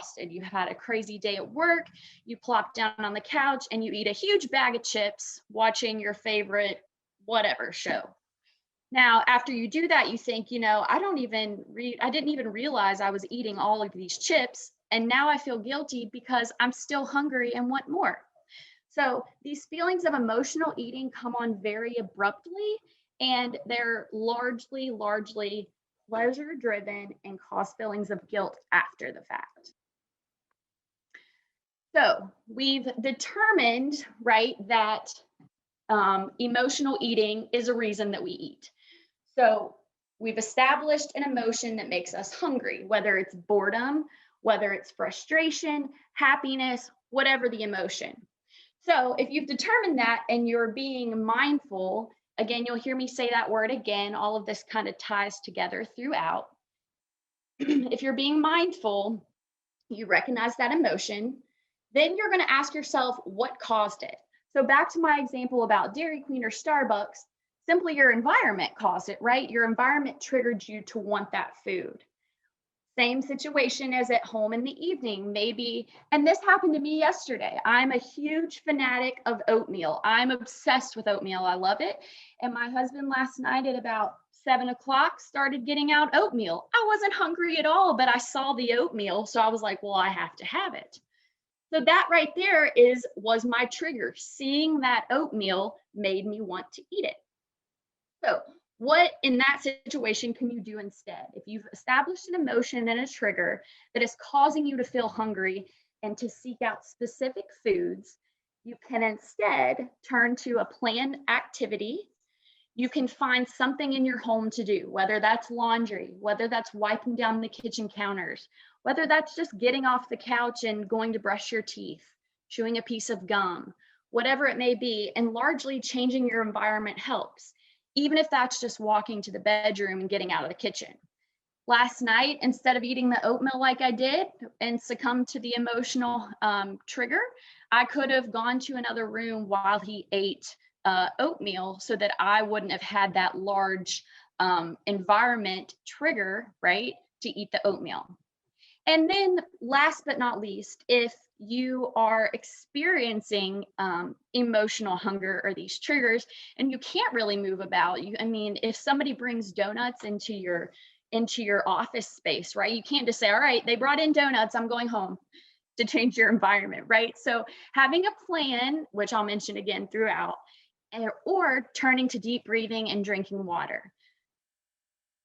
exhausted. You had a crazy day at work, you plop down on the couch and you eat a huge bag of chips watching your favorite whatever show. Now, after you do that, you think, I didn't even realize I was eating all of these chips. And now I feel guilty because I'm still hungry and want more. So these feelings of emotional eating come on very abruptly, and they're largely pleasure driven and cause feelings of guilt after the fact. So we've determined, right, that emotional eating is a reason that we eat. So we've established an emotion that makes us hungry, whether it's boredom, whether it's frustration, happiness, whatever the emotion. So if you've determined that and you're being mindful, again, you'll hear me say that word again, all of this kind of ties together throughout. If you're being mindful, you recognize that emotion, then you're going to ask yourself what caused it. So back to my example about Dairy Queen or Starbucks, simply your environment caused it, right? Your environment triggered you to want that food. Same situation as at home in the evening, maybe, and this happened to me yesterday. I'm a huge fanatic of oatmeal. I'm obsessed with oatmeal. I love it. And my husband last night at about 7 o'clock started getting out oatmeal. I wasn't hungry at all, but I saw the oatmeal. So I was like, well, I have to have it. So that right there was my trigger. Seeing that oatmeal made me want to eat it. So what in that situation can you do instead? If you've established an emotion and a trigger that is causing you to feel hungry and to seek out specific foods, you can instead turn to a planned activity. You can find something in your home to do, whether that's laundry, whether that's wiping down the kitchen counters, whether that's just getting off the couch and going to brush your teeth, chewing a piece of gum, whatever it may be, and largely changing your environment helps, even if that's just walking to the bedroom and getting out of the kitchen. Last night, instead of eating the oatmeal like I did and succumb to the emotional trigger, I could have gone to another room while he ate oatmeal so that I wouldn't have had that large environment trigger, right, to eat the oatmeal. And then last but not least, if you are experiencing emotional hunger or these triggers and you can't really move about, if somebody brings donuts into your office space, right, you can't just say, all right, they brought in donuts, I'm going home, to change your environment, right? So having a plan, which I'll mention again throughout, or turning to deep breathing and drinking water.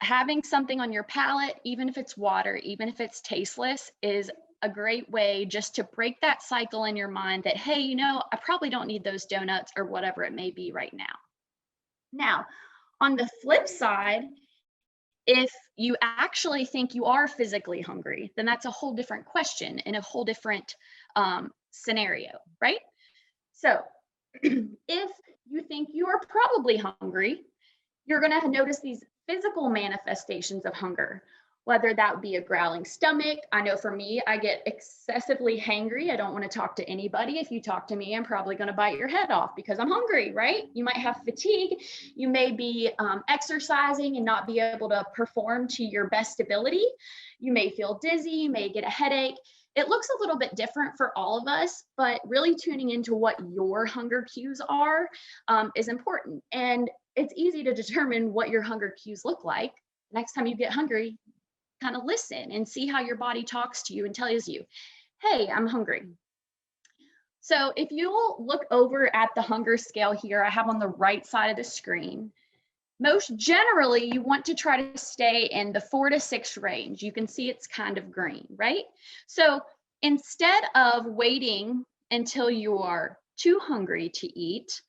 Having something on your palate, even if it's water, even if it's tasteless, is a great way just to break that cycle in your mind that, hey, I probably don't need those donuts or whatever it may be right now. Now, on the flip side, if you actually think you are physically hungry, then that's a whole different question and a whole different scenario, right? So if you think you are probably hungry, you're going to notice these physical manifestations of hunger, whether that would be a growling stomach. I know for me, I get excessively hangry. I don't want to talk to anybody. If you talk to me, I'm probably going to bite your head off because I'm hungry, right? You might have fatigue. You may be exercising and not be able to perform to your best ability. You may feel dizzy, you may get a headache. It looks a little bit different for all of us, but really tuning into what your hunger cues are is important. And it's easy to determine what your hunger cues look like. Next time you get hungry, kind of listen and see how your body talks to you and tells you, hey, I'm hungry. So if you'll look over at the hunger scale here, I have on the right side of the screen, most generally you want to try to stay in the 4 to 6 range. You can see it's kind of green, right? So instead of waiting until you are too hungry to eat,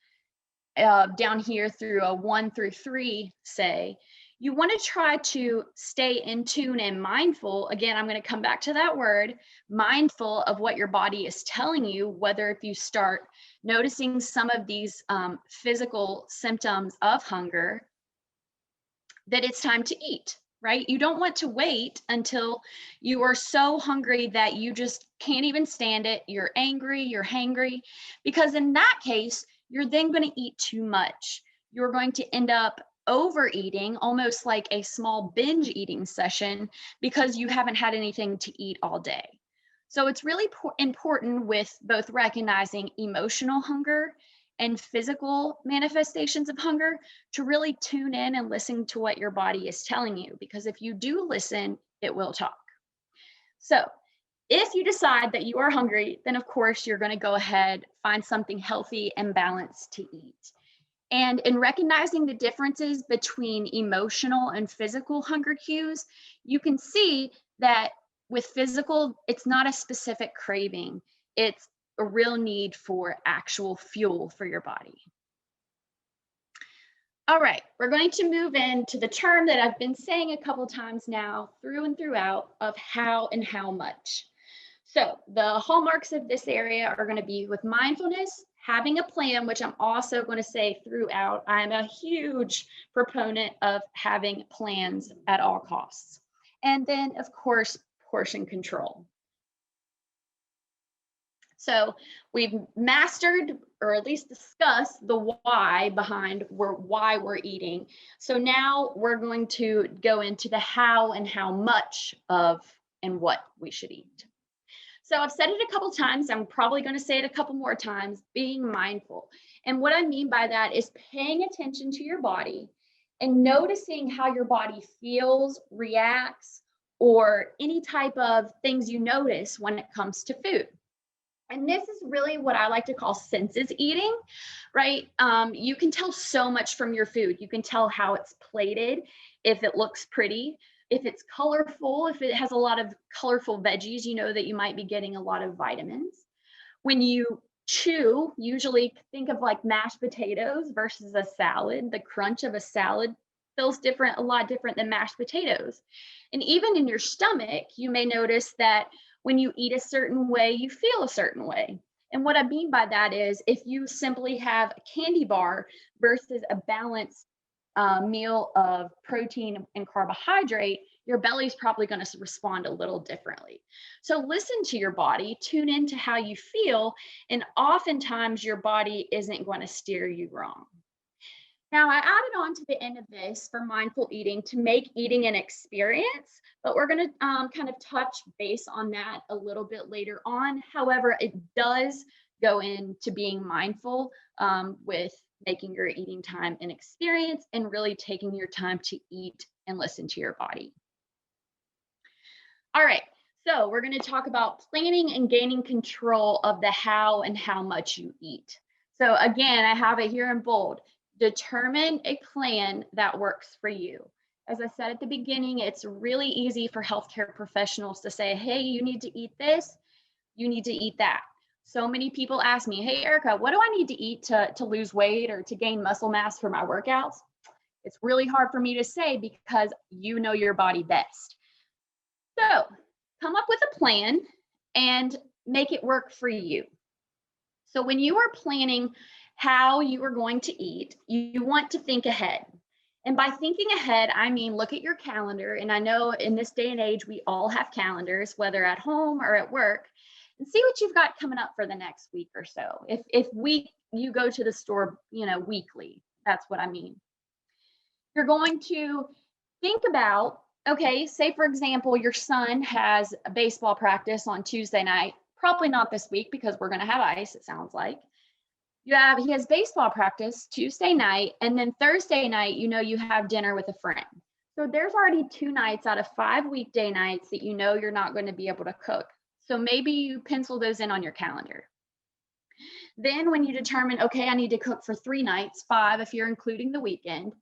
down here through a 1 through 3, say, you want to try to stay in tune and mindful. Again, I'm going to come back to that word, mindful of what your body is telling you, whether if you start noticing some of these physical symptoms of hunger, that it's time to eat, right? You don't want to wait until you are so hungry that you just can't even stand it. You're angry, you're hangry, because in that case, you're then going to eat too much. You're going to end up overeating, almost like a small binge eating session, because you haven't had anything to eat all day. So it's really important with both recognizing emotional hunger and physical manifestations of hunger to really tune in and listen to what your body is telling you, because if you do listen, it will talk. So if you decide that you are hungry, then of course you're going to go ahead, find something healthy and balanced to eat. And in recognizing the differences between emotional and physical hunger cues, you can see that with physical, it's not a specific craving. It's a real need for actual fuel for your body. All right, we're going to move into the term that I've been saying a couple times now through and throughout of how and how much. So the hallmarks of this area are going to be with mindfulness, having a plan, which I'm also going to say throughout. I'm a huge proponent of having plans at all costs. And then, of course, portion control. So we've mastered, or at least discussed, the why behind why we're eating. So now we're going to go into the how and how much of and what we should eat. So I've said it a couple times. I'm probably going to say it a couple more times, being mindful. And what I mean by that is paying attention to your body and noticing how your body feels, reacts, or any type of things you notice when it comes to food. And this is really what I like to call senses eating, right? You can tell so much from your food. You can tell how it's plated, if it looks pretty, if it's colorful, if it has a lot of colorful veggies, you know that you might be getting a lot of vitamins. When you chew, usually think of like mashed potatoes versus a salad. The crunch of a salad feels different, a lot different than mashed potatoes. And even in your stomach, you may notice that when you eat a certain way, you feel a certain way. And what I mean by that is if you simply have a candy bar versus a balanced meal of protein and carbohydrate, your belly's probably going to respond a little differently. So listen to your body, tune into how you feel, and oftentimes your body isn't going to steer you wrong. Now, I added on to the end of this for mindful eating to make eating an experience, but we're going to kind of touch base on that a little bit later on. However, it does go into being mindful with making your eating time an experience and really taking your time to eat and listen to your body. All right, so we're going to talk about planning and gaining control of the how and how much you eat. So again, I have it here in bold. Determine a plan that works for you. As I said at the beginning, it's really easy for healthcare professionals to say, hey, you need to eat this, you need to eat that. So many people ask me, hey, Erica, what do I need to eat to lose weight or to gain muscle mass for my workouts? It's really hard for me to say because you know your body best. So come up with a plan and make it work for you. So when you are planning how you are going to eat, you want to think ahead. And by thinking ahead, I mean, look at your calendar. And I know in this day and age, we all have calendars, whether at home or at work, and see what you've got coming up for the next week or so. If you go to the store, weekly, that's what I mean. You're going to think about, okay, say for example, your son has a baseball practice on Tuesday night, probably not this week because we're going to have ice, it sounds like. He has baseball practice Tuesday night, and then Thursday night, you have dinner with a friend. So there's already 2 nights out of 5 weekday nights that you're not going to be able to cook. So maybe you pencil those in on your calendar. Then when you determine, okay, I need to cook for 3 nights, 5 if you're including the weekend,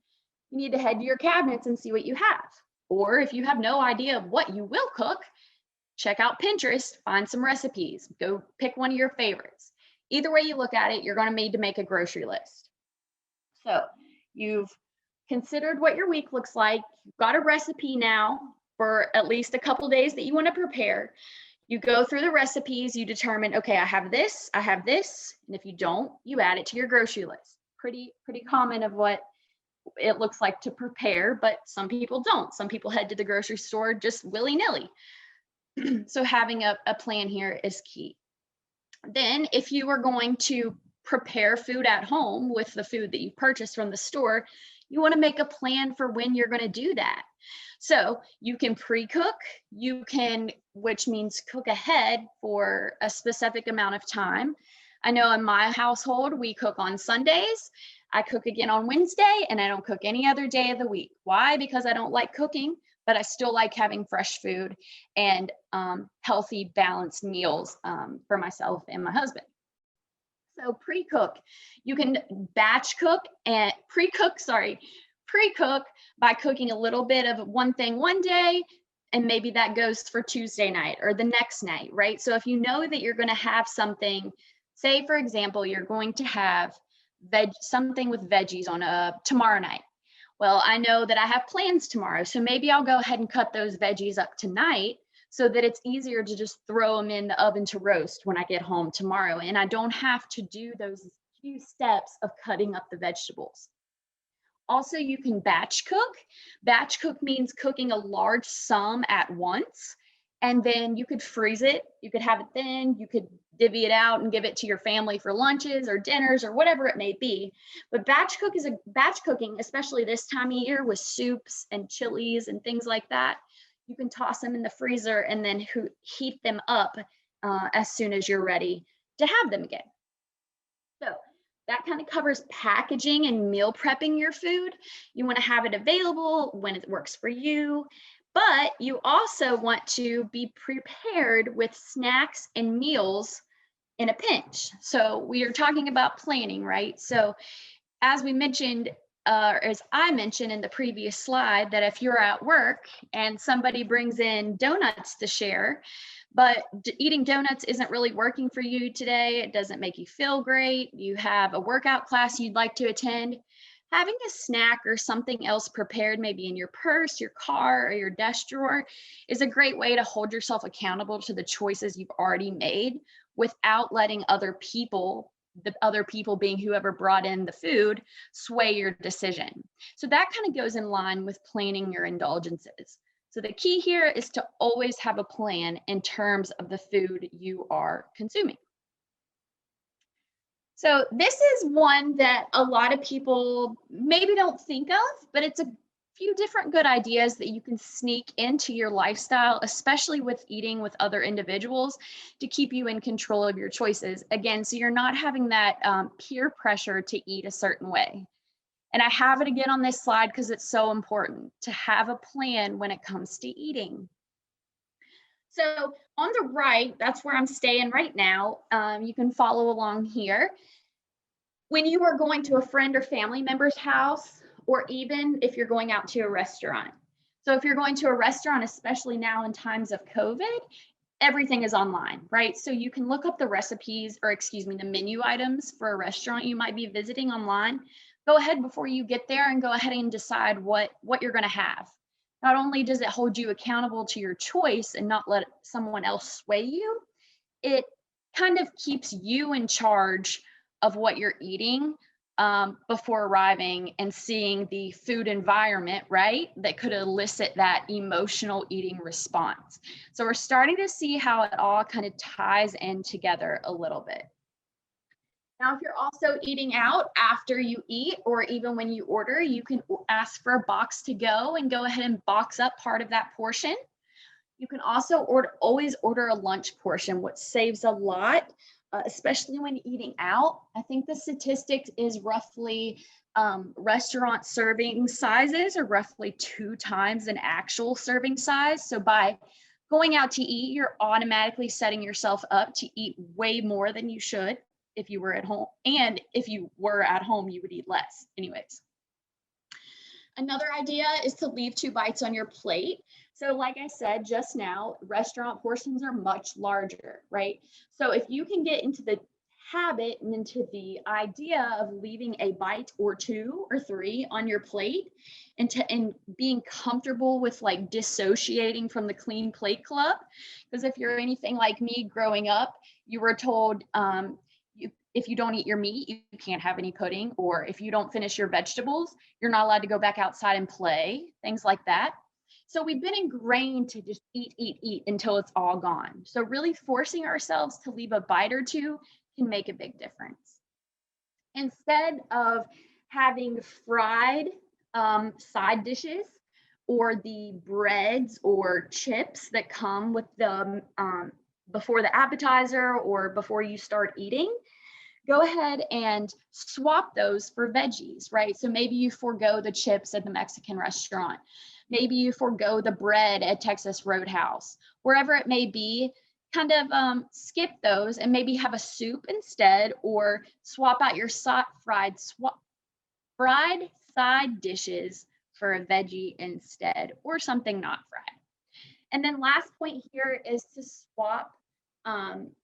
you need to head to your cabinets and see what you have. Or if you have no idea of what you will cook, check out Pinterest, find some recipes, go pick one of your favorites. Either way you look at it, you're going to need to make a grocery list. So you've considered what your week looks like. You've got a recipe now for at least a couple days that you want to prepare. You go through the recipes, you determine, okay, I have this, and if you don't, you add it to your grocery list. Pretty common of what it looks like to prepare, but some people don't. Some people head to the grocery store just willy-nilly. So having a plan here is key. Then if you are going to prepare food at home with the food that you purchased from the store, you want to make a plan for when you're going to do that. So you can pre-cook, you can which means cook ahead for a specific amount of time. I know in my household, we cook on Sundays. I cook again on Wednesday, and I don't cook any other day of the week. Why? Because I don't like cooking, but I still like having fresh food and healthy, balanced meals for myself and my husband. So pre-cook, you can batch cook and pre-cook by cooking a little bit of one thing one day, and maybe that goes for Tuesday night or the next night, right? So if you know that you're going to have something, say for example, you're going to have something with veggies on tomorrow night. Well, I know that I have plans tomorrow, so maybe I'll go ahead and cut those veggies up tonight so that it's easier to just throw them in the oven to roast when I get home tomorrow. And I don't have to do those few steps of cutting up the vegetables. Also, you can batch cook. Batch cook means cooking a large sum at once, and then you could freeze it. You could have it then, you could divvy it out and give it to your family for lunches or dinners or whatever it may be. But batch cooking, especially this time of year with soups and chilies and things like that, you can toss them in the freezer and then heat them up as soon as you're ready to have them again. So that kind of covers packaging and meal prepping your food. You want to have it available when it works for you, but you also want to be prepared with snacks and meals in a pinch. So we are talking about planning, right? So as we mentioned, as I mentioned in the previous slide, that if you're at work and somebody brings in donuts to share, but eating donuts isn't really working for you today, it doesn't make you feel great, you have a workout class you'd like to attend, having a snack or something else prepared, maybe in your purse, your car, or your desk drawer, is a great way to hold yourself accountable to the choices you've already made without letting other people, the other people being whoever brought in the food, sway your decision. So that kind of goes in line with planning your indulgences. So the key here is to always have a plan in terms of the food you are consuming. So this is one that a lot of people maybe don't think of, but it's a few different good ideas that you can sneak into your lifestyle, especially with eating with other individuals, to keep you in control of your choices. Again, so you're not having that peer pressure to eat a certain way. And I have it again on this slide because it's so important to have a plan when it comes to eating. So on the right, that's where I'm staying right now. You can follow along here. When you are going to a friend or family member's house, or even if you're going out to a restaurant. So if you're going to a restaurant, especially now in times of COVID, everything is online, right? So you can look up the recipes, or excuse me, the menu items for a restaurant you might be visiting online. Go ahead before you get there and go ahead and decide what you're going to have. Not only does it hold you accountable to your choice and not let someone else sway you, it kind of keeps you in charge of what you're eating before arriving and seeing the food environment, right, that could elicit that emotional eating response. So we're starting to see how it all kind of ties in together a little bit. Now, if you're also eating out after you eat, or even when you order, you can ask for a box to go and go ahead and box up part of that portion. You can also always order a lunch portion, which saves a lot, especially when eating out. I think the statistic is roughly restaurant serving sizes are roughly 2 times an actual serving size. So by going out to eat, you're automatically setting yourself up to eat way more than you should if you were at home. And if you were at home, you would eat less anyways. Another idea is to leave 2 bites on your plate. So like I said just now, restaurant portions are much larger, right? So if you can get into the habit and into the idea of leaving a bite or 2 or 3 on your plate, and being comfortable with like dissociating from the clean plate club, because if you're anything like me growing up, you were told if you don't eat your meat, you can't have any pudding, or if you don't finish your vegetables, you're not allowed to go back outside and play, things like that. So we've been ingrained to just eat until it's all gone. So really forcing ourselves to leave a bite or 2 can make a big difference. Instead of having fried side dishes or the breads or chips that come with the before the appetizer or before you start eating, go ahead and swap those for veggies, right? So maybe you forego the chips at the Mexican restaurant. Maybe you forego the bread at Texas Roadhouse, wherever it may be. Kind of skip those and maybe have a soup instead, or swap out your fried side dishes for a veggie instead, or something not fried. And then last point here is to swap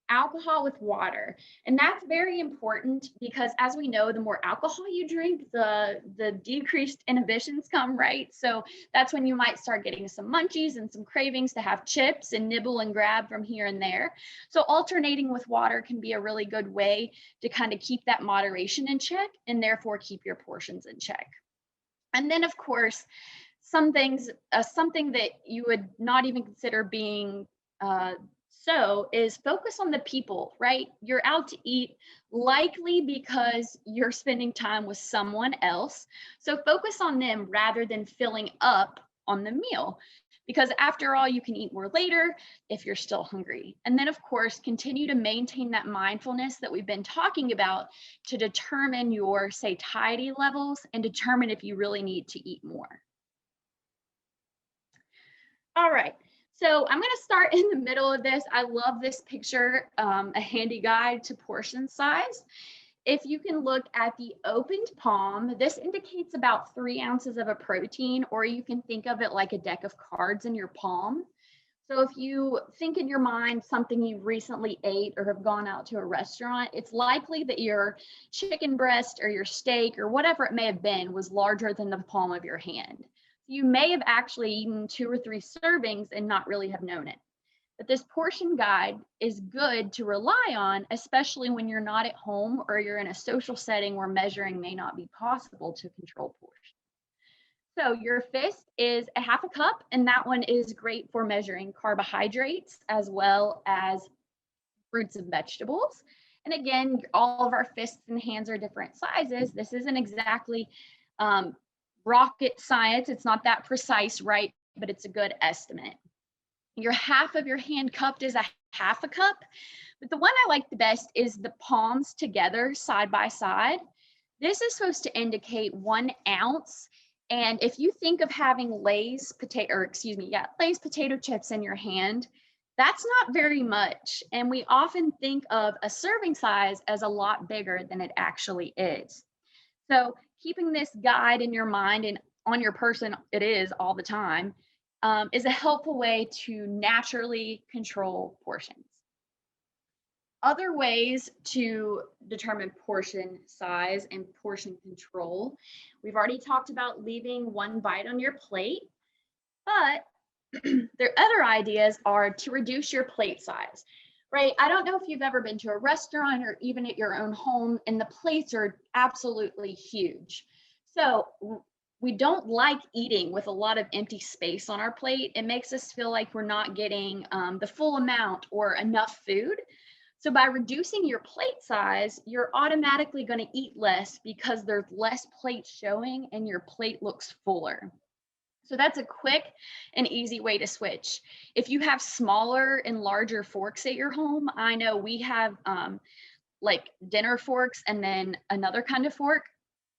alcohol with water. And that's very important because, as we know, the more alcohol you drink, the decreased inhibitions come, right? So that's when you might start getting some munchies and some cravings to have chips and nibble and grab from here and there. So alternating with water can be a really good way to kind of keep that moderation in check and therefore keep your portions in check. And then, of course, something that you would not even consider being so is focus on the people, right? You're out to eat likely because you're spending time with someone else. So focus on them rather than filling up on the meal, because after all, you can eat more later if you're still hungry. And then, of course, continue to maintain that mindfulness that we've been talking about to determine your satiety levels and determine if you really need to eat more. All right, so I'm going to start in the middle of this. I love this picture, a handy guide to portion size. If you can look at the opened palm, this indicates about 3 ounces of a protein, or you can think of it like a deck of cards in your palm. So if you think in your mind something you recently ate or have gone out to a restaurant, it's likely that your chicken breast or your steak or whatever it may have been was larger than the palm of your hand. You may have actually eaten 2 or 3 servings and not really have known it. But this portion guide is good to rely on, especially when you're not at home or you're in a social setting where measuring may not be possible to control portions. So your fist is a half a cup, and that one is great for measuring carbohydrates as well as fruits and vegetables. And again, all of our fists and hands are different sizes. This isn't exactly rocket science. It's not that precise, right? But it's a good estimate. Your half of your hand cupped is a half a cup. But the one I like the best is the palms together side by side. This is supposed to indicate 1 ounce. And if you think of having Lay's potato chips in your hand, that's not very much. And we often think of a serving size as a lot bigger than it actually is. So keeping this guide in your mind and on your person, it is all the time, is a helpful way to naturally control portions. Other ways to determine portion size and portion control. We've already talked about leaving 1 bite on your plate, but their other ideas are to reduce your plate size. Right? I don't know if you've ever been to a restaurant or even at your own home, and the plates are absolutely huge. So we don't like eating with a lot of empty space on our plate. It makes us feel like we're not getting the full amount or enough food. So by reducing your plate size, you're automatically going to eat less because there's less plate showing and your plate looks fuller. So that's a quick and easy way to switch. If you have smaller and larger forks at your home, I know we have like dinner forks and then another kind of fork.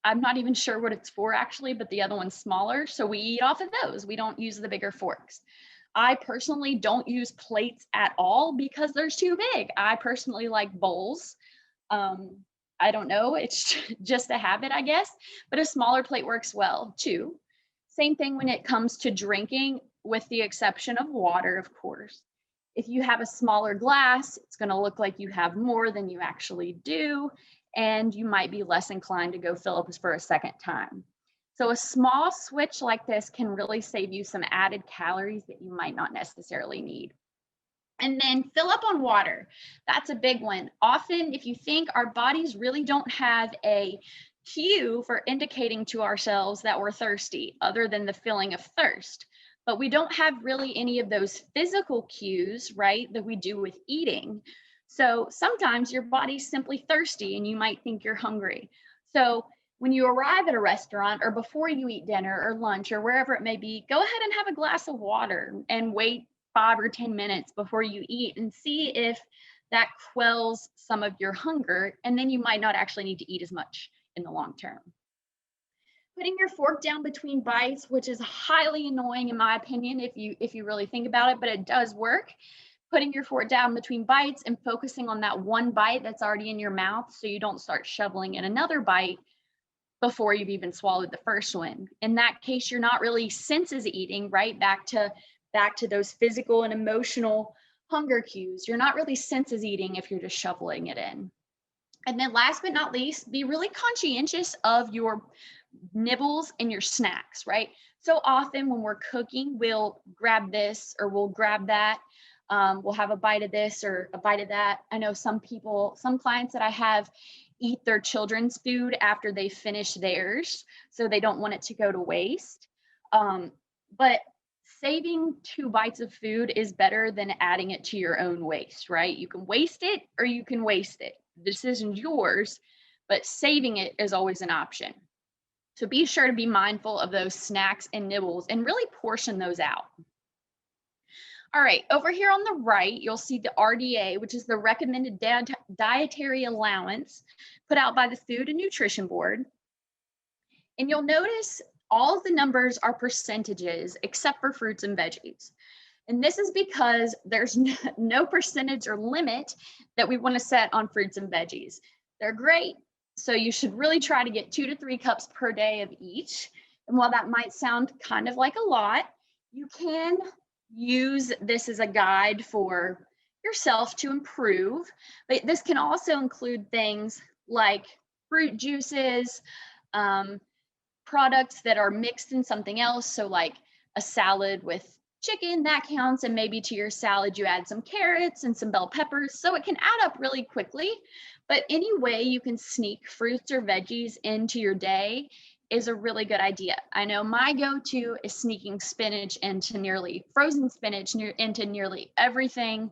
I'm not even sure what it's for actually, but the other one's smaller. So we eat off of those. We don't use the bigger forks. I personally don't use plates at all because they're too big. I personally like bowls. I don't know, it's just a habit, I guess, but a smaller plate works well too. Same thing when it comes to drinking, with the exception of water, of course. If you have a smaller glass, it's going to look like you have more than you actually do, and you might be less inclined to go fill up for a second time. So a small switch like this can really save you some added calories that you might not necessarily need. And then fill up on water. That's a big one. Often, if you think, our bodies really don't have a cue for indicating to ourselves that we're thirsty, other than the feeling of thirst. But we don't have really any of those physical cues, right, that we do with eating. So sometimes your body's simply thirsty and you might think you're hungry. So when you arrive at a restaurant or before you eat dinner or lunch or wherever it may be, go ahead and have a glass of water and wait 5 or 10 minutes before you eat and see if that quells some of your hunger. And then you might not actually need to eat as much in the long term. Putting your fork down between bites, which is highly annoying in my opinion, if you really think about it, but it does work. Putting your fork down between bites and focusing on that one bite that's already in your mouth so you don't start shoveling in another bite before you've even swallowed the first one. In that case, you're not really senses eating, right? Back to those physical and emotional hunger cues. You're not really senses eating if you're just shoveling it in. And then last but not least, be really conscientious of your nibbles and your snacks, right? So often when we're cooking, we'll grab this or we'll grab that. We'll have a bite of this or a bite of that. I know some clients that I have eat their children's food after they finish theirs, so they don't want it to go to waste. But saving 2 bites of food is better than adding it to your own waste, right? You can waste it or you can waste it. The decision's yours, but saving it is always an option. So be sure to be mindful of those snacks and nibbles and really portion those out. All right, over here on the right, you'll see the RDA, which is the recommended dietary allowance put out by the Food and Nutrition Board. And you'll notice all of the numbers are percentages except for fruits and veggies. And this is because there's no percentage or limit that we want to set on fruits and veggies. They're great. So you should really try to get 2 to 3 cups per day of each. And while that might sound kind of like a lot, you can use this as a guide for yourself to improve. But this can also include things like fruit juices, products that are mixed in something else. So like a salad with chicken, that counts. And maybe to your salad, you add some carrots and some bell peppers. So it can add up really quickly. But any way you can sneak fruits or veggies into your day is a really good idea. I know my go-to is sneaking spinach into frozen spinach into nearly everything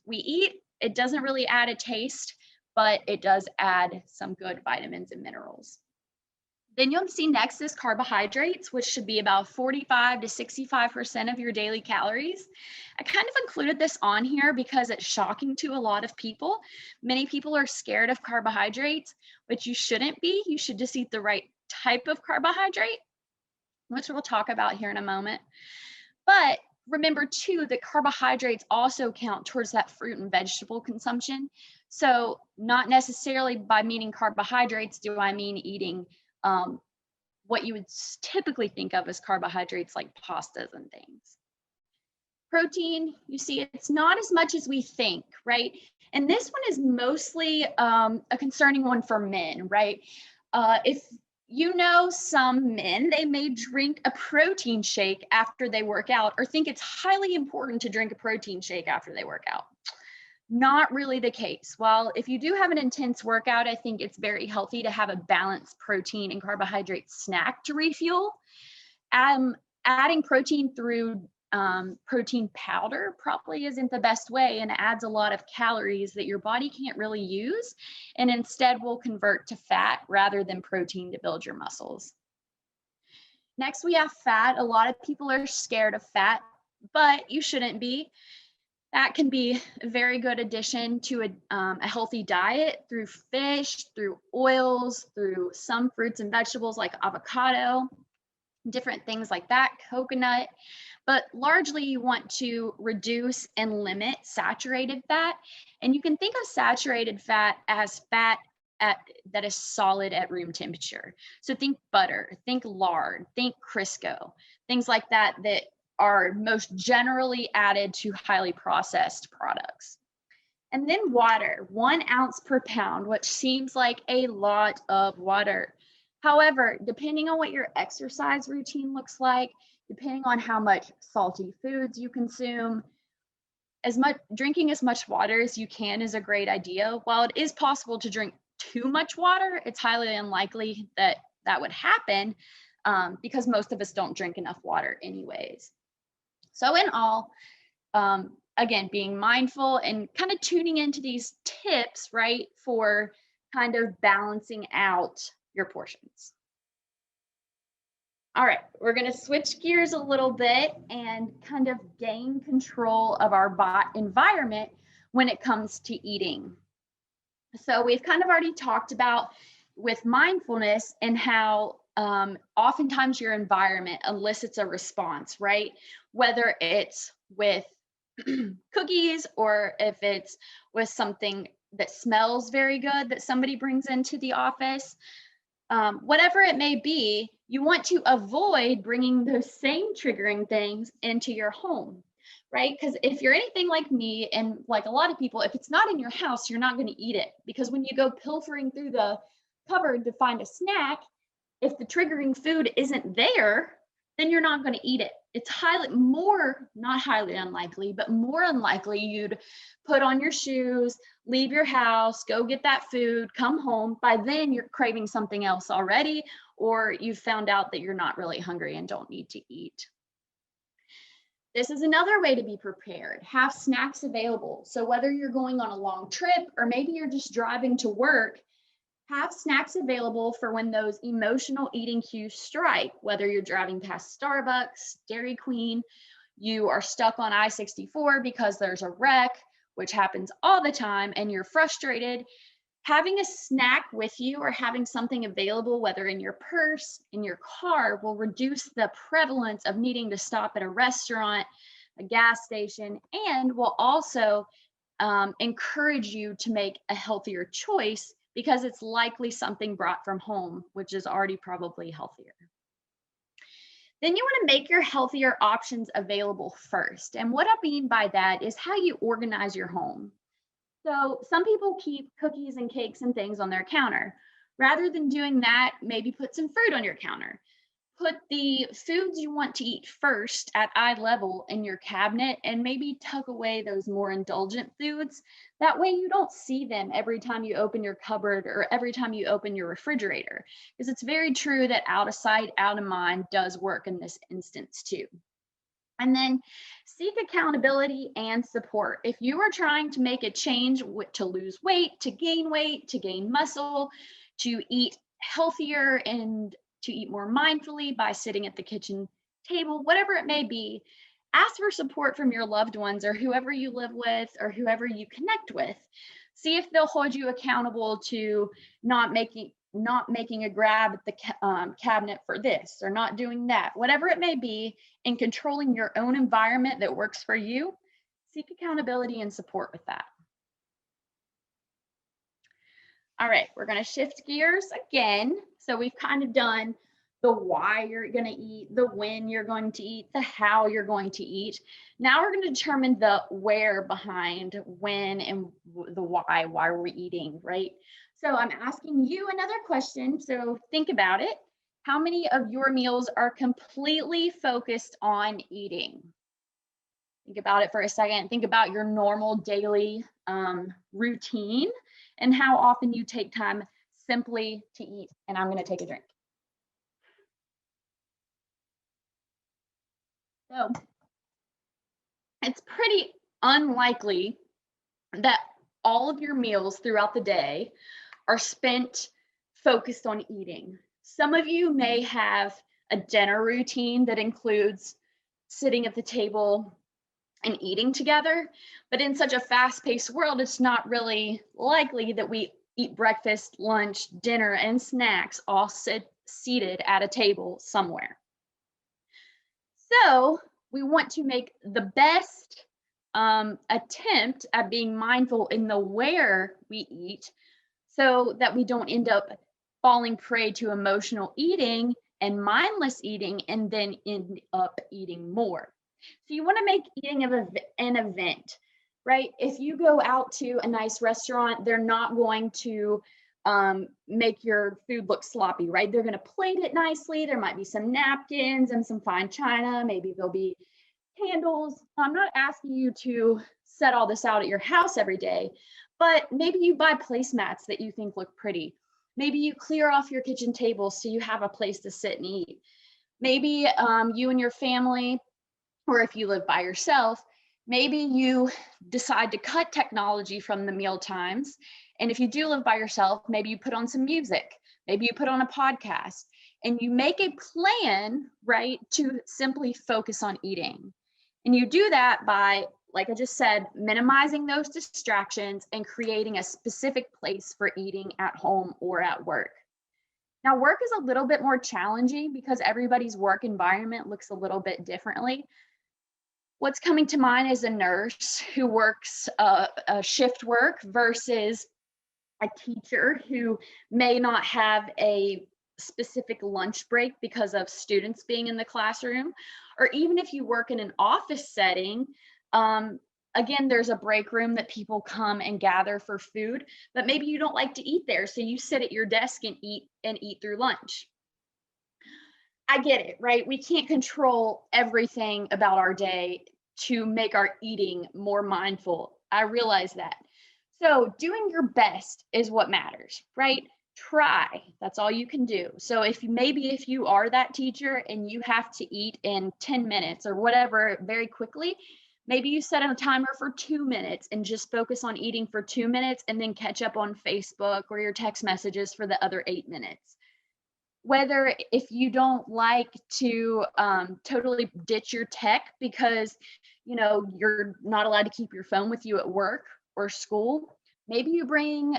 we eat. It doesn't really add a taste, but it does add some good vitamins and minerals. Then you'll see next is carbohydrates, which should be about 45 to 65% of your daily calories. I kind of included this on here because it's shocking to a lot of people. Many people are scared of carbohydrates, but you shouldn't be. You should just eat the right type of carbohydrate, which we'll talk about here in a moment. But remember too that carbohydrates also count towards that fruit and vegetable consumption. So not necessarily by meaning carbohydrates do I mean eating what you would typically think of as carbohydrates like pastas and things. Protein, you see, it's not as much as we think, right? And this one is mostly a concerning one for men, right? If you know some men, they may drink a protein shake after they work out or think it's highly important to drink a protein shake after they work out. Not really the case. While if you do have an intense workout, I think it's very healthy to have a balanced protein and carbohydrate snack to refuel. Adding protein through protein powder probably isn't the best way and adds a lot of calories that your body can't really use and instead will convert to fat rather than protein to build your muscles. Next, we have fat. A lot of people are scared of fat, but you shouldn't be. That can be a very good addition to a healthy diet through fish, through oils, through some fruits and vegetables like avocado, different things like that, coconut. But largely you want to reduce and limit saturated fat. And you can think of saturated fat as fat that is solid at room temperature. So think butter, think lard, think Crisco, things like that that are most generally added to highly processed products. And then water, 1 ounce per pound, which seems like a lot of water. However, depending on what your exercise routine looks like, depending on how much salty foods you consume, drinking as much water as you can is a great idea. While it is possible to drink too much water, it's highly unlikely that that would happen because most of us don't drink enough water anyways. So in all, again, being mindful and kind of tuning into these tips, right, for kind of balancing out your portions. All right, we're going to switch gears a little bit and kind of gain control of our environment when it comes to eating. So we've kind of already talked about with mindfulness and how oftentimes your environment elicits a response, right? Whether it's with cookies or if it's with something that smells very good that somebody brings into the office. Whatever it may be, you want to avoid bringing those same triggering things into your home, right? Because if you're anything like me and like a lot of people, if it's not in your house, you're not going to eat it. Because when you go pilfering through the cupboard to find a snack, if the triggering food isn't there, then you're not going to eat it. It's not highly unlikely, but more unlikely you'd put on your shoes, leave your house, go get that food, come home. By then you're craving something else already, or you've found out that you're not really hungry and don't need to eat. This is another way to be prepared. Have snacks available. So whether you're going on a long trip or maybe you're just driving to work, have snacks available for when those emotional eating cues strike, whether you're driving past Starbucks, Dairy Queen, you are stuck on I-64 because there's a wreck, which happens all the time, and you're frustrated. Having a snack with you or having something available, whether in your purse, in your car, will reduce the prevalence of needing to stop at a restaurant, a gas station, and will also encourage you to make a healthier choice because it's likely something brought from home, which is already probably healthier. Then you want to make your healthier options available first. And what I mean by that is how you organize your home. So some people keep cookies and cakes and things on their counter. Rather than doing that, maybe put some fruit on your counter. Put the foods you want to eat first at eye level in your cabinet and maybe tuck away those more indulgent foods. That way you don't see them every time you open your cupboard or every time you open your refrigerator. Because it's very true that out of sight, out of mind does work in this instance too. And then seek accountability and support. If you are trying to make a change to lose weight, to gain muscle, to eat healthier and to eat more mindfully by sitting at the kitchen table, whatever it may be, ask for support from your loved ones or whoever you live with or whoever you connect with. See if they'll hold you accountable to not making a grab at the cabinet for this or not doing that, whatever it may be, in controlling your own environment that works for you. Seek accountability and support with that. All right, we're going to shift gears again. So we've kind of done the why you're going to eat, the when you're going to eat, the how you're going to eat. Now we're going to determine the where behind when and the why we're eating, right? So I'm asking you another question. So think about it. How many of your meals are completely focused on eating? Think about it for a second. Think about your normal daily routine and how often you take time simply to eat. And I'm going to take a drink. So it's pretty unlikely that all of your meals throughout the day are spent focused on eating. Some of you may have a dinner routine that includes sitting at the table and eating together, but in such a fast-paced world, it's not really likely that we eat breakfast, lunch, dinner, and snacks all seated at a table somewhere. So we want to make the best attempt at being mindful in the where we eat so that we don't end up falling prey to emotional eating and mindless eating and then end up eating more. So you want to make eating an event, right? If you go out to a nice restaurant, they're not going to make your food look sloppy, right? They're going to plate it nicely. There might be some napkins and some fine china. Maybe there'll be candles. I'm not asking you to set all this out at your house every day, but maybe you buy placemats that you think look pretty. Maybe you clear off your kitchen table so you have a place to sit and eat. Maybe you and your family, or if you live by yourself, Maybe you decide to cut technology from the meal times. And if you do live by yourself, maybe you put on some music, maybe you put on a podcast, and you make a plan, right, to simply focus on eating. And you do that by, like I just said, minimizing those distractions and creating a specific place for eating at home or at work. Now, work is a little bit more challenging because everybody's work environment looks a little bit differently. What's coming to mind is a nurse who works a shift work versus a teacher who may not have a specific lunch break because of students being in the classroom, or even if you work in an office setting, again, there's a break room that people come and gather for food, but maybe you don't like to eat there, so you sit at your desk and eat through lunch. I get it, right? We can't control everything about our day to make our eating more mindful. I realize that. So doing your best is what matters, right? Try. That's all you can do. So if you are that teacher and you have to eat in 10 minutes or whatever very quickly, maybe you set a timer for 2 minutes and just focus on eating for 2 minutes and then catch up on Facebook or your text messages for the other 8 minutes. Whether if you don't like to totally ditch your tech because you're not allowed to keep your phone with you at work or school, maybe you bring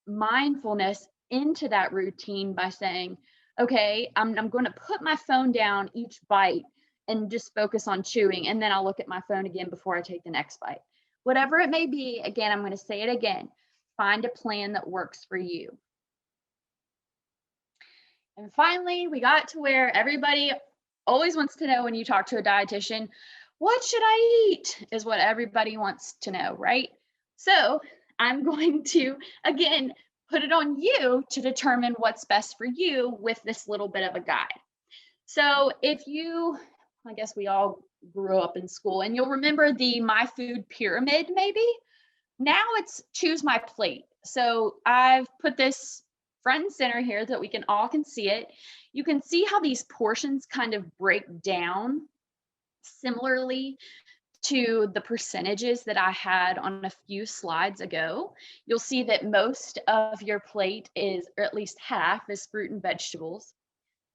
mindfulness into that routine by saying, okay, I'm going to put my phone down each bite and just focus on chewing, and then I'll look at my phone again before I take the next bite. Whatever it may be, again, I'm going to say it again, find a plan that works for you. And finally, we got to where everybody always wants to know when you talk to a dietitian, what should I eat? Is what everybody wants to know, right? So I'm going to, again, put it on you to determine what's best for you with this little bit of a guide. So I guess we all grew up in school and you'll remember the My Food Pyramid, maybe? Now it's choose my plate. So I've put this front and center here that we can see it. You can see how these portions kind of break down similarly to the percentages that I had on a few slides ago. You'll see that most of your plate is, or at least half, is fruit and vegetables.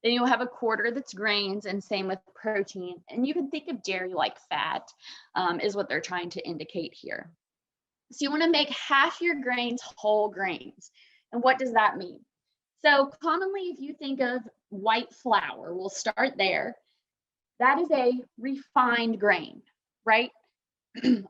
Then you'll have a quarter that's grains, and same with protein. And you can think of dairy like fat, is what they're trying to indicate here. So you want to make half your grains whole grains. And what does that mean? So commonly, if you think of white flour, we'll start there. That is a refined grain, right?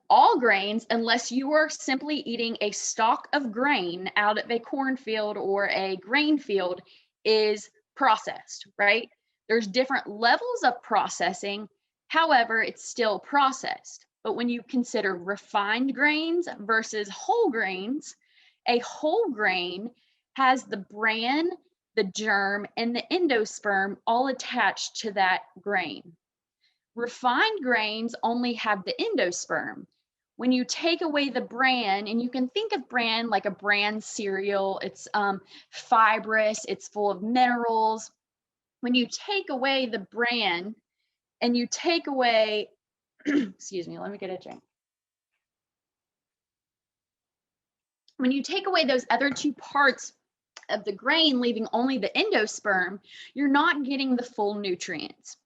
All grains, unless you are simply eating a stalk of grain out of a cornfield or a grain field, is processed, right? There's different levels of processing. However, it's still processed. But when you consider refined grains versus whole grains, a whole grain has the bran, the germ, and the endosperm all attached to that grain. Refined grains only have the endosperm. When you take away the bran, and you can think of bran like a bran cereal, it's fibrous, it's full of minerals. When you take away the bran and you take away, excuse me, let me get a drink. When you take away those other two parts of the grain, leaving only the endosperm, you're not getting the full nutrients.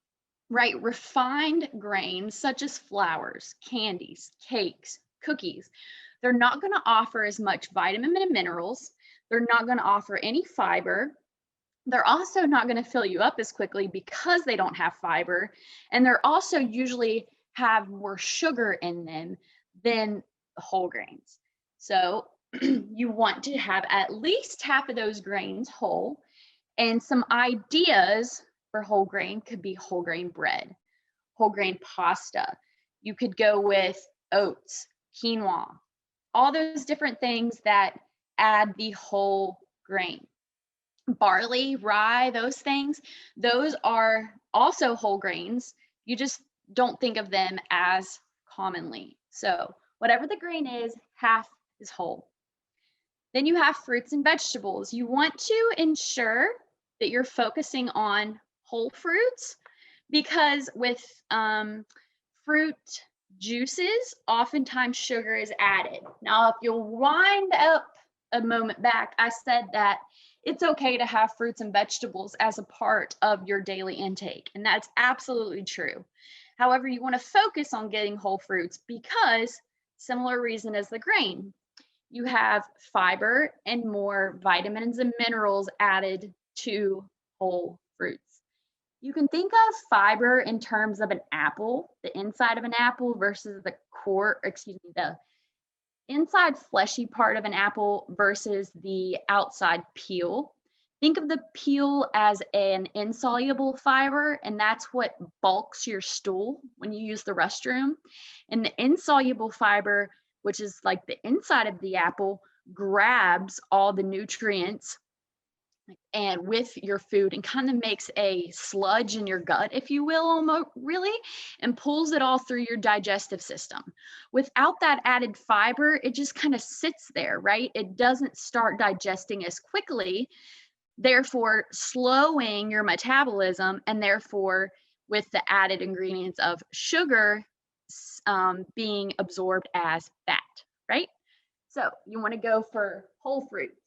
Right? Refined grains such as flours, candies, cakes, cookies, they're not going to offer as much vitamin and minerals. They're not going to offer any fiber. They're also not going to fill you up as quickly because they don't have fiber. And they're also usually have more sugar in them than whole grains. So you want to have at least half of those grains whole. And some ideas for whole grain could be whole grain bread, whole grain pasta. You could go with oats, quinoa, all those different things that add the whole grain. Barley, rye, those things, those are also whole grains. You just don't think of them as commonly. So whatever the grain is, half is whole. Then you have fruits and vegetables. You want to ensure that you're focusing on whole fruits, because with fruit, Juices, oftentimes sugar is added. Now, if you'll wind up a moment back, I said that it's okay to have fruits and vegetables as a part of your daily intake, and that's absolutely true. However, you want to focus on getting whole fruits because similar reason as the grain, you have fiber and more vitamins and minerals added to whole fruits. You can think of fiber in terms of an apple, the inside of an apple versus the core, excuse me, the inside fleshy part of an apple versus the outside peel. Think of the peel as an insoluble fiber, and that's what bulks your stool when you use the restroom. And the insoluble fiber, which is like the inside of the apple, grabs all the nutrients and with your food and kind of makes a sludge in your gut, if you will, almost really, and pulls it all through your digestive system. Without that added fiber, it just kind of sits there, right? It doesn't start digesting as quickly, therefore slowing your metabolism, and therefore with the added ingredients of sugar being absorbed as fat, right? So you want to go for whole fruits.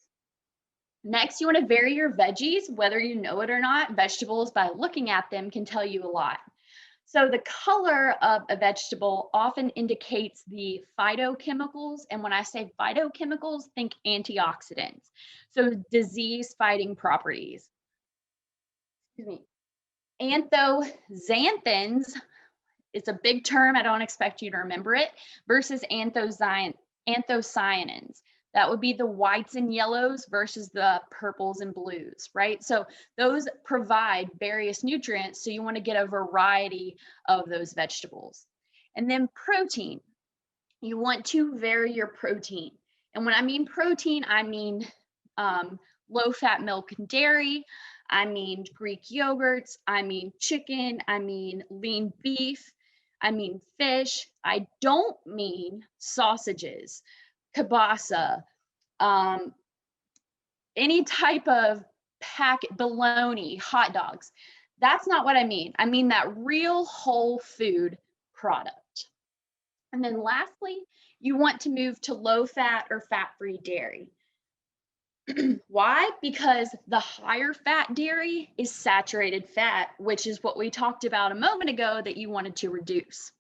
Next, you want to vary your veggies, whether you know it or not. Vegetables, by looking at them, can tell you a lot. So the color of a vegetable often indicates the phytochemicals. And when I say phytochemicals, think antioxidants. So disease-fighting properties. Excuse me. Anthocyanins, it's a big term. I don't expect you to remember it, versus anthocyanins. That would be the whites and yellows versus the purples and blues, right? So those provide various nutrients. So you want to get a variety of those vegetables. And then protein. You want to vary your protein. And when I mean protein, I mean low-fat milk and dairy. I mean Greek yogurts. I mean chicken. I mean lean beef. I mean fish. I don't mean sausages, kielbasa, any type of bologna, hot dogs. That's not what I mean. I mean that real whole food product. And then lastly, you want to move to low fat or fat-free dairy. Why? Because the higher fat dairy is saturated fat, which is what we talked about a moment ago that you wanted to reduce.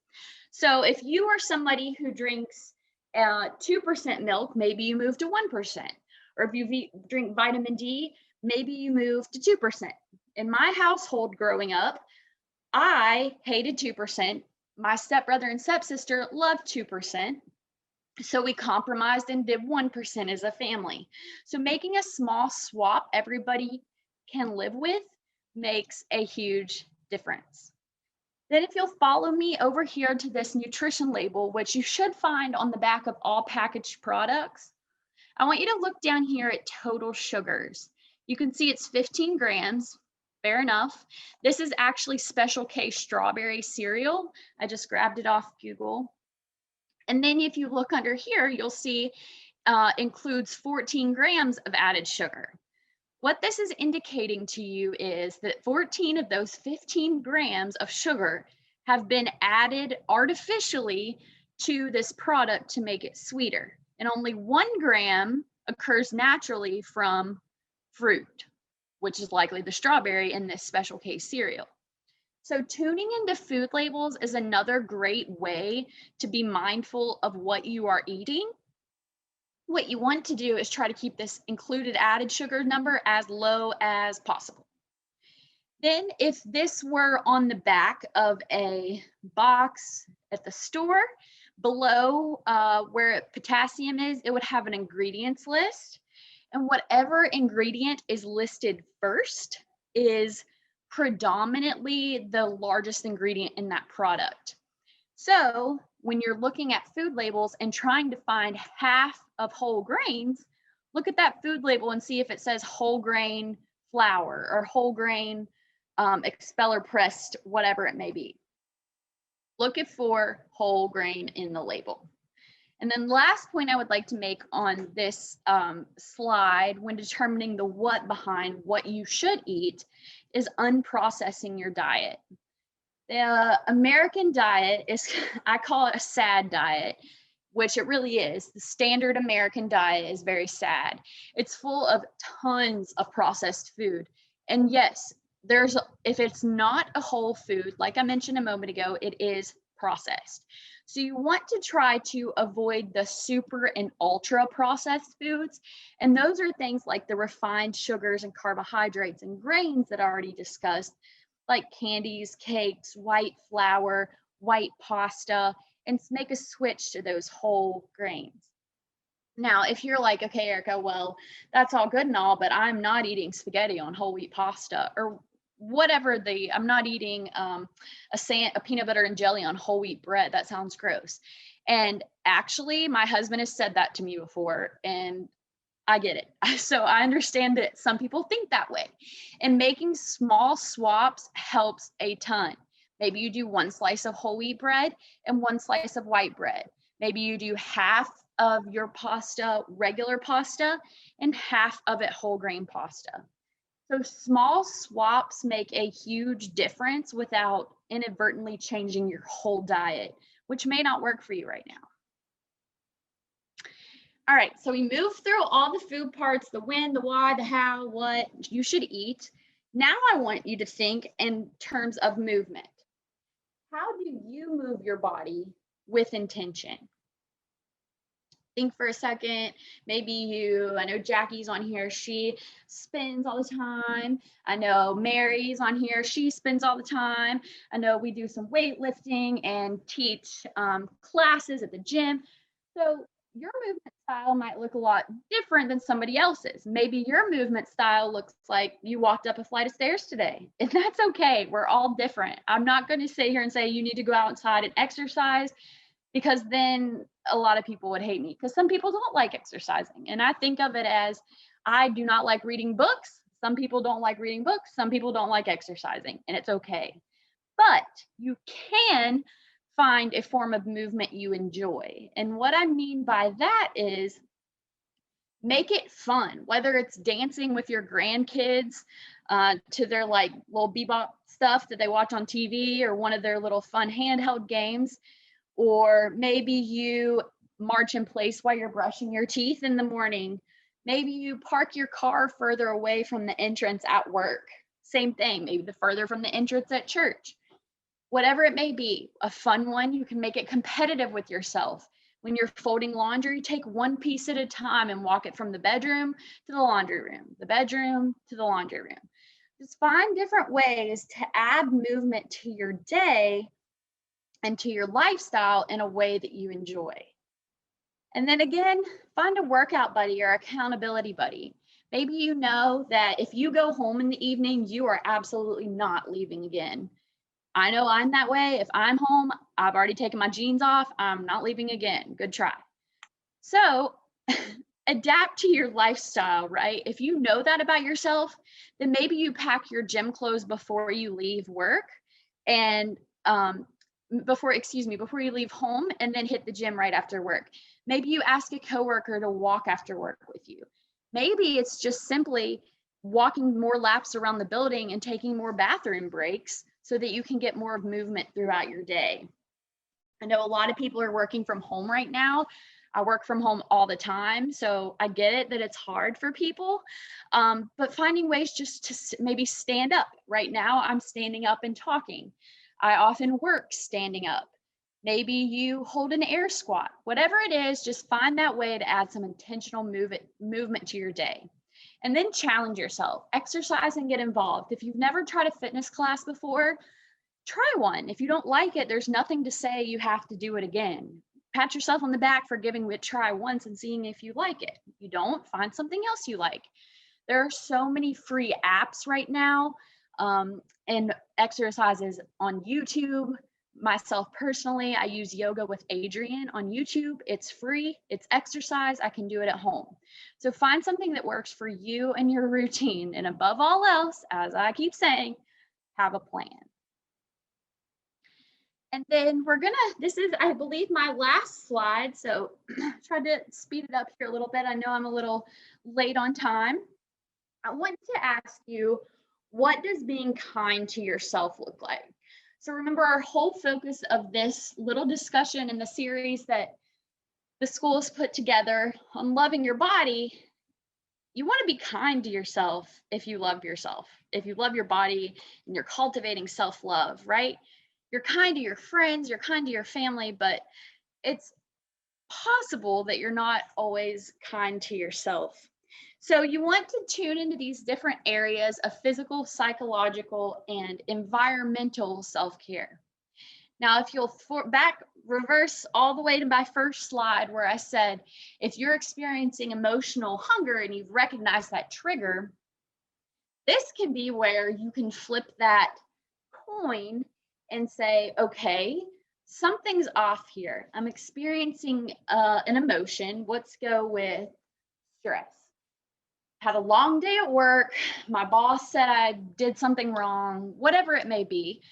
So if you are somebody who drinks 2% milk, maybe you move to 1%. Or if you drink vitamin D, maybe you move to 2%. In my household growing up, I hated 2%. My stepbrother and stepsister loved 2%. So we compromised and did 1% as a family. So making a small swap everybody can live with makes a huge difference. Then if you'll follow me over here to this nutrition label, which you should find on the back of all packaged products, I want you to look down here at total sugars. You can see it's 15 grams, fair enough. This is actually Special K strawberry cereal. I just grabbed it off Google. And then if you look under here, you'll see includes 14 grams of added sugar. What this is indicating to you is that 14 of those 15 grams of sugar have been added artificially to this product to make it sweeter. And only 1 gram occurs naturally from fruit, which is likely the strawberry in this Special K cereal. So tuning into food labels is another great way to be mindful of what you are eating. What you want to do is try to keep this included added sugar number as low as possible. Then if this were on the back of a box at the store, below where potassium is, it would have an ingredients list. And whatever ingredient is listed first is predominantly the largest ingredient in that product. So when you're looking at food labels and trying to find half of whole grains, look at that food label and see if it says whole grain flour or whole grain expeller pressed, whatever it may be. Look for whole grain in the label. And then last point I would like to make on this slide when determining the what behind what you should eat is unprocessing your diet. The American diet is, I call it a sad diet, which it really is. The standard American diet is very sad. It's full of tons of processed food. And yes, if it's not a whole food, like I mentioned a moment ago, it is processed. So you want to try to avoid the super and ultra processed foods. And those are things like the refined sugars and carbohydrates and grains that I already discussed, like candies, cakes, white flour, white pasta, and make a switch to those whole grains. Now, if you're like, okay, Erica, well, that's all good and all, but I'm not eating spaghetti on whole wheat pasta, or whatever I'm not eating a peanut butter and jelly on whole wheat bread. That sounds gross. And actually, my husband has said that to me before, and I get it. So I understand that some people think that way. And making small swaps helps a ton. Maybe you do one slice of whole wheat bread and one slice of white bread. Maybe you do half of your pasta, regular pasta, and half of it whole grain pasta. So small swaps make a huge difference without inadvertently changing your whole diet, which may not work for you right now. All right, so we moved through all the food parts, the when, the why, the how, what you should eat. Now I want you to think in terms of movement. How do you move your body with intention? Think for a second. Maybe I know Jackie's on here, she spins all the time. I know Mary's on here, she spins all the time. I know we do some weightlifting and teach classes at the gym. So your movement style might look a lot different than somebody else's. Maybe your movement style looks like you walked up a flight of stairs today, and that's okay. We're all different. I'm not going to sit here and say you need to go outside and exercise, because then a lot of people would hate me, because some people don't like exercising. And I think of it as, I do not like reading books. Some people don't like reading books. Some people don't like exercising, and it's okay. But you can find a form of movement you enjoy. And what I mean by that is, make it fun, whether it's dancing with your grandkids to their like little bebop stuff that they watch on TV, or one of their little fun handheld games. Or maybe you march in place while you're brushing your teeth in the morning. Maybe you park your car further away from the entrance at work. Same thing, maybe the further from the entrance at church. Whatever it may be, a fun one. You can make it competitive with yourself. When you're folding laundry, take one piece at a time and walk it from the bedroom to the laundry room, the bedroom to the laundry room. Just find different ways to add movement to your day and to your lifestyle in a way that you enjoy. And then again, find a workout buddy or accountability buddy. Maybe you know that if you go home in the evening, you are absolutely not leaving again. I know I'm that way. If I'm home, I've already taken my jeans off, I'm not leaving again. Good try. So adapt to your lifestyle, right? If you know that about yourself, then maybe you pack your gym clothes before you leave work, and before you leave home, and then hit the gym right after work. Maybe you ask a coworker to walk after work with you. Maybe it's just simply walking more laps around the building and taking more bathroom breaks so that you can get more of movement throughout your day. I know a lot of people are working from home right now. I work from home all the time, so I get it that it's hard for people, but finding ways just to maybe stand up. Right now, I'm standing up and talking. I often work standing up. Maybe you hold an air squat. Whatever it is, just find that way to add some intentional movement to your day. And then challenge yourself. Exercise and get involved. If you've never tried a fitness class before, try one. If you don't like it, there's nothing to say you have to do it again. Pat yourself on the back for giving it a try once and seeing if you like it. If you don't, find something else you like. There are so many free apps right now, and exercises on YouTube. Myself personally, I use Yoga with Adriene on YouTube. It's free, it's exercise, I can do it at home. So find something that works for you and your routine. And above all else, as I keep saying, have a plan. And then this is, I believe, my last slide. So try to speed it up here a little bit. I know I'm a little late on time. I want to ask you, what does being kind to yourself look like? So remember, our whole focus of this little discussion in the series that the school has put together on loving your body, you want to be kind to yourself if you love yourself. If you love your body and you're cultivating self-love, right? You're kind to your friends, you're kind to your family, but it's possible that you're not always kind to yourself. So you want to tune into these different areas of physical, psychological, and environmental self-care. Now, if you'll reverse all the way to my first slide where I said, if you're experiencing emotional hunger and you've recognized that trigger, this can be where you can flip that coin and say, okay, something's off here. I'm experiencing an emotion. Let's go with stress. Had a long day at work. My boss said I did something wrong, whatever it may be.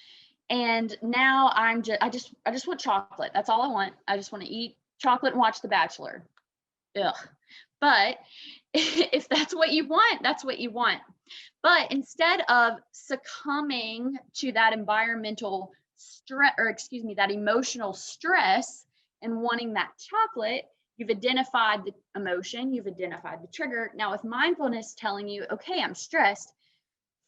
And now I just want chocolate. That's all I want. I just want to eat chocolate and watch The Bachelor. Ugh. But if that's what you want, that's what you want. But instead of succumbing to that environmental stress, or excuse me, that emotional stress and wanting that chocolate, you've identified the emotion, you've identified the trigger. Now with mindfulness telling you, okay, I'm stressed,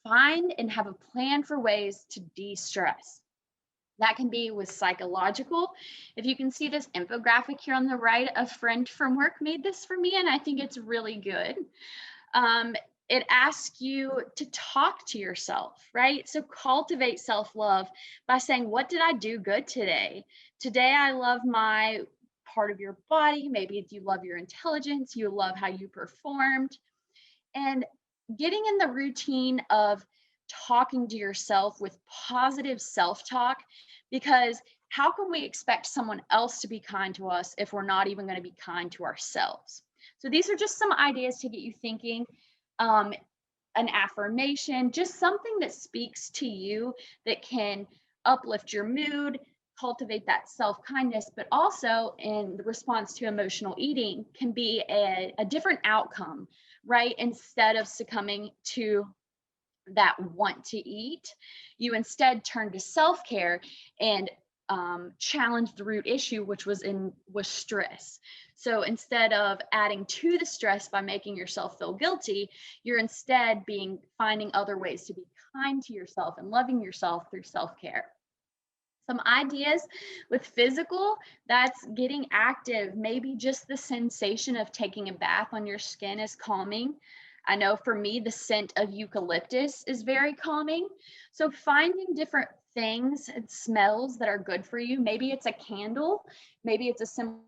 find and have a plan for ways to de-stress. That can be with psychological. If you can see this infographic here on the right, a friend from work made this for me, and I think it's really good. It asks you to talk to yourself, right? So cultivate self-love by saying, what did I do good today? Today, I love my part of your body. Maybe you love your intelligence, you love how you performed. And getting in the routine of talking to yourself with positive self-talk, because how can we expect someone else to be kind to us if we're not even going to be kind to ourselves? So these are just some ideas to get you thinking. An affirmation, just something that speaks to you that can uplift your mood, cultivate that self-kindness, but also in the response to emotional eating can be a different outcome, right? Instead of succumbing to that want to eat, you instead turn to self-care and challenge the root issue, which was stress. So instead of adding to the stress by making yourself feel guilty, you're instead finding other ways to be kind to yourself and loving yourself through self-care. Some ideas with physical, that's getting active. Maybe just the sensation of taking a bath on your skin is calming. I know for me, the scent of eucalyptus is very calming. So finding different things and smells that are good for you. Maybe it's a candle, maybe it's a simple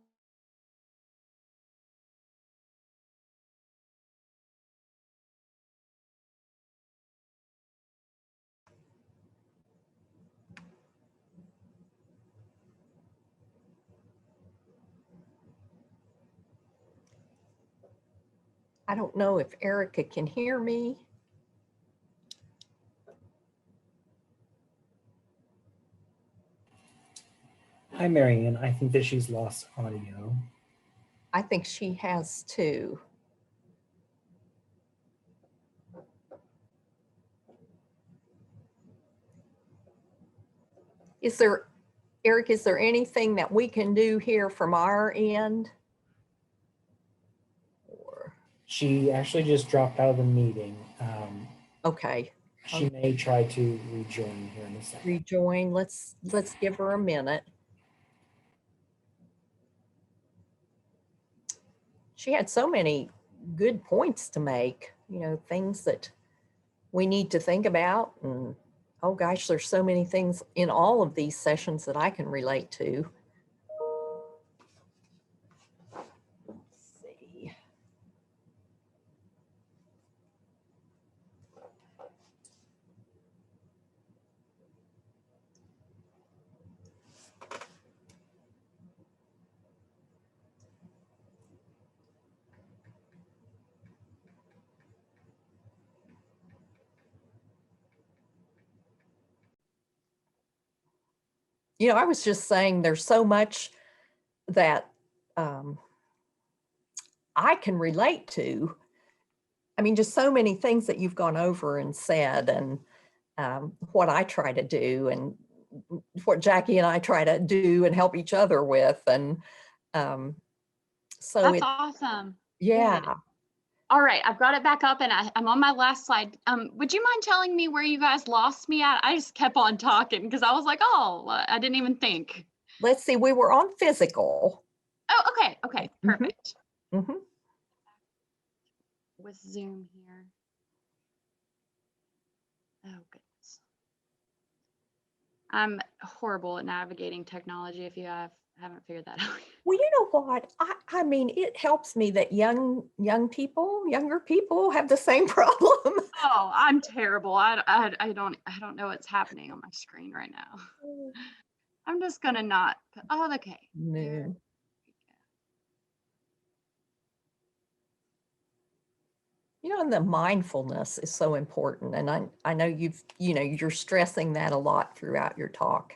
I don't know if Erica can hear me. Hi, Marianne. I think that she's lost audio. I think she has too. Eric, is there anything that we can do here from our end? She actually just dropped out of the meeting. Okay. She may try to rejoin here in a second. Rejoin. Let's give her a minute. She had so many good points to make, things that we need to think about. And oh gosh, there's so many things in all of these sessions that I can relate to. Let's see. I was just saying there's so much that I can relate to. I mean, just so many things that you've gone over and said, and what I try to do. And what Jackie and I try to do and help each other with. And so That's it, awesome. yeah. Good. All right, I've got it back up and I'm on my last slide. Would you mind telling me where you guys lost me at? I just kept on talking because I was like, oh, I didn't even think. Let's see, we were on physical. Oh, okay, perfect. Mm-hmm. With Zoom here. Oh, goodness. I'm horrible at navigating technology if you haven't figured that out. Well, you know what? I mean, it helps me that younger people have the same problem. Oh, I'm terrible. I don't know what's happening on my screen right now. I'm just gonna not. Oh, okay. No. There we go. You know, and the mindfulness is so important. And I know you're stressing that a lot throughout your talk.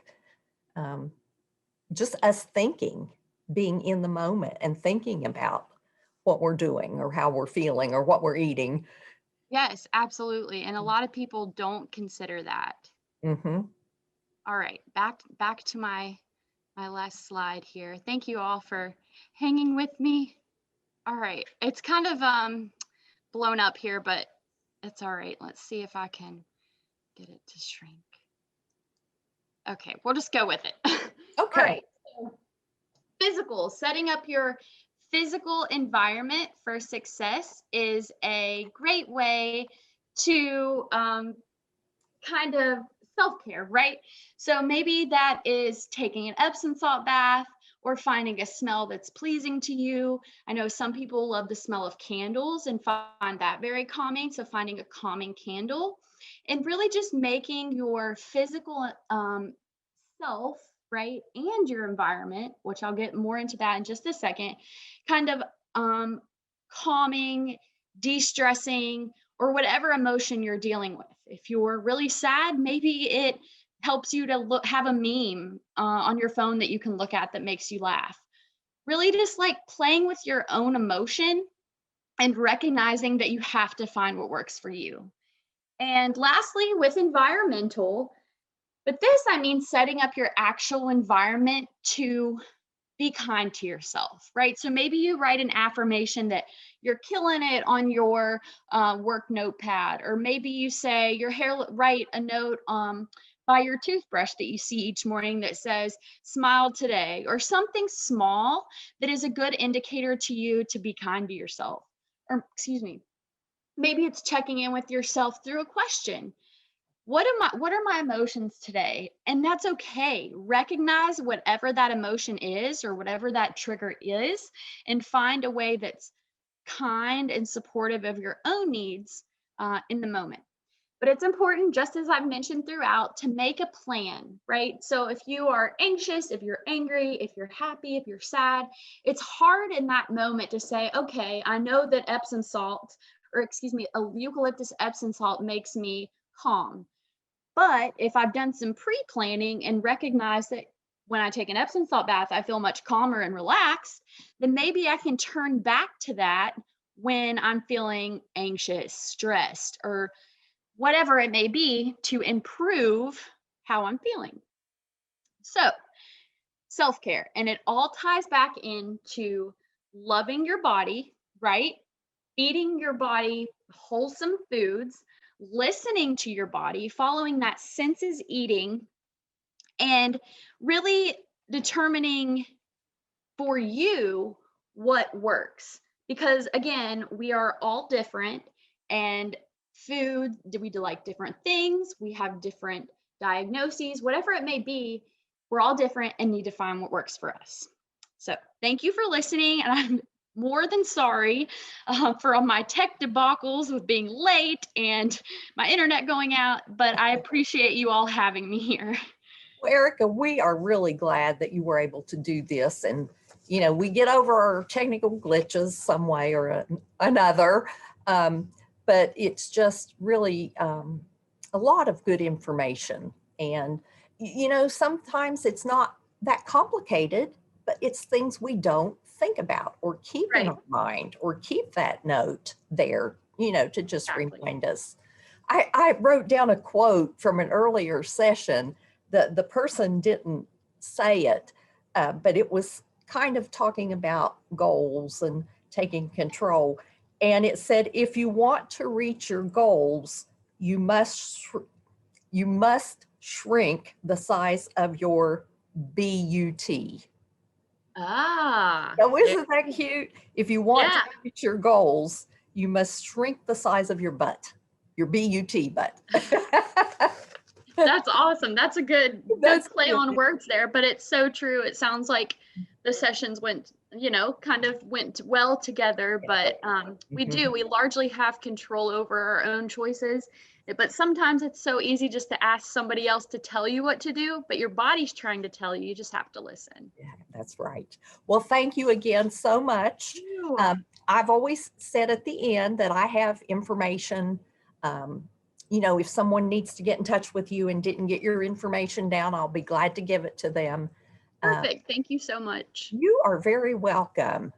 Just us thinking, being in the moment and thinking about what we're doing or how we're feeling or what we're eating. Yes, absolutely. And a lot of people don't consider that. Mm-hmm. All right, back to my last slide here. Thank you all for hanging with me. All right, it's kind of blown up here, but it's all right. Let's see if I can get it to shrink. Okay, we'll just go with it. Okay. All right. So, physical, setting up your physical environment for success is a great way to kind of self-care, right? So maybe that is taking an Epsom salt bath or finding a smell that's pleasing to you. I know some people love the smell of candles and find that very calming. So finding a calming candle and really just making your physical self, right, and your environment, which I'll get more into that in just a second, kind of calming, de-stressing, or whatever emotion you're dealing with. If you're really sad, maybe it helps you to have a meme on your phone that you can look at that makes you laugh. Really just like playing with your own emotion and recognizing that you have to find what works for you. And lastly, with environmental, but this, I mean, setting up your actual environment to be kind to yourself, right? So maybe you write an affirmation that you're killing it on your work notepad, or maybe you say write a note by your toothbrush that you see each morning that says, smile today, or something small that is a good indicator to you to be kind to yourself. Or, excuse me, maybe it's checking in with yourself through a question. What are my emotions today? And that's okay. Recognize whatever that emotion is or whatever that trigger is and find a way that's kind and supportive of your own needs in the moment. But it's important, just as I've mentioned throughout, to make a plan, right? So if you are anxious, if you're angry, if you're happy, if you're sad, it's hard in that moment to say, okay, I know that eucalyptus Epsom salt makes me calm. But if I've done some pre-planning and recognize that when I take an Epsom salt bath, I feel much calmer and relaxed, then maybe I can turn back to that when I'm feeling anxious, stressed, or whatever it may be to improve how I'm feeling. So, self-care, and it all ties back into loving your body, right? Feeding your body wholesome foods, listening to your body, following that senses eating, and really determining for you what works. Because again, we are all different, and we like different things, we have different diagnoses, whatever it may be, we're all different and need to find what works for us. So thank you for listening, and I'm more than sorry for all my tech debacles with being late and my internet going out, but I appreciate you all having me here. Well, Erica, we are really glad that you were able to do this. And, you know, we get over our technical glitches some way or another, but it's just really a lot of good information. And, you know, sometimes it's not that complicated, but it's things we don't think about or keep in our mind or keep that note there, you know, to just remind us. I wrote down a quote from an earlier session the person didn't say it, but it was kind of talking about goals and taking control. And it said, if you want to reach your goals, you must shrink the size of your BUT. Ah, Now, isn't that cute? If you want yeah, to reach your goals, you must shrink the size of your butt, your BUT butt. that's awesome. That's a good That's play good. on words there, but it's so true. It sounds like the sessions went, kind of went well together, but we largely have control over our own choices. But sometimes it's so easy just to ask somebody else to tell you what to do, but your body's trying to tell you, you just have to listen. Yeah, that's right. Well, thank you again so much. I've always said at the end that I have information. If someone needs to get in touch with you and didn't get your information down, I'll be glad to give it to them. Perfect. Thank you so much. You are very welcome.